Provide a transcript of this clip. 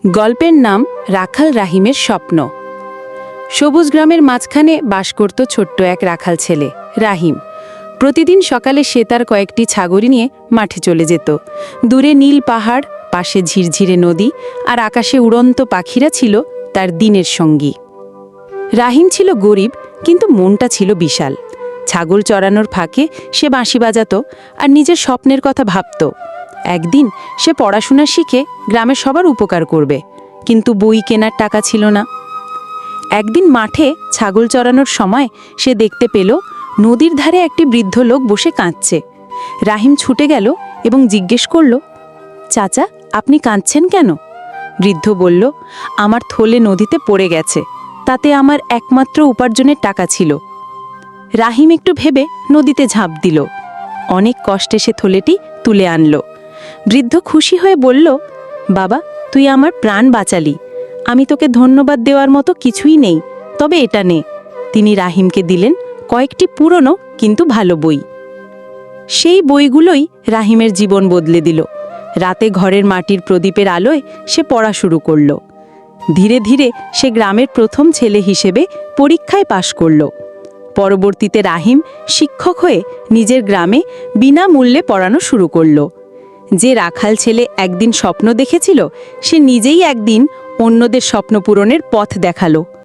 গল্পের নাম রাখাল রাহিমের স্বপ্ন। সবুজ গ্রামের মাঝখানে বাস করত ছোট্ট এক রাখাল ছেলে রাহিম। প্রতিদিন সকালে সে তার কয়েকটি ছাগল নিয়ে মাঠে চলে যেত। দূরে নীল পাহাড়, পাশে ঝিরঝিরে নদী, আর আকাশে উড়ন্ত পাখিরা ছিল তার দিনের সঙ্গী। রাহিম ছিল গরিব, কিন্তু মনটা ছিল বিশাল। ছাগল চড়ানোর ফাঁকে সে বাঁশি বাজাত আর নিজের স্বপ্নের কথা ভাবত। একদিন সে পড়াশোনা শিখে গ্রামের সবার উপকার করবে, কিন্তু বই কেনার টাকা ছিল না। একদিন মাঠে ছাগল চড়ানোর সময় সে দেখতে পেল নদীর ধারে একটি বৃদ্ধ লোক বসে কাঁদছে। রাহিম ছুটে গেল এবং জিজ্ঞেস করল, চাচা, আপনি কাঁদছেন কেন? বৃদ্ধ বলল, আমার থলে নদীতে পড়ে গেছে, তাতে আমার একমাত্র উপার্জনের টাকা ছিল। রাহিম একটু ভেবে নদীতে ঝাঁপ দিল। অনেক কষ্টে সে থলেটি তুলে আনল। বৃদ্ধ খুশি হয়ে বলল, বাবা, তুই আমার প্রাণ বাঁচালি। আমি তোকে ধন্যবাদ দেওয়ার মতো কিছুই নেই, তবে এটা নে। তিনি রাহিমকে দিলেন কয়েকটি পুরনো কিন্তু ভালো বই। সেই বইগুলোই রাহিমের জীবন বদলে দিল। রাতে ঘরের মাটির প্রদীপের আলোয় সে পড়া শুরু করল। ধীরে ধীরে সে গ্রামের প্রথম ছেলে হিসেবে পরীক্ষায় পাশ করল। পরবর্তীতে রাহিম শিক্ষক হয়ে নিজের গ্রামে বিনামূল্যে পড়ানো শুরু করল। যে রাখাল ছেলে একদিন স্বপ্ন দেখেছিল, সে নিজেই একদিন অন্যদের স্বপ্ন পূরণের পথ দেখালো।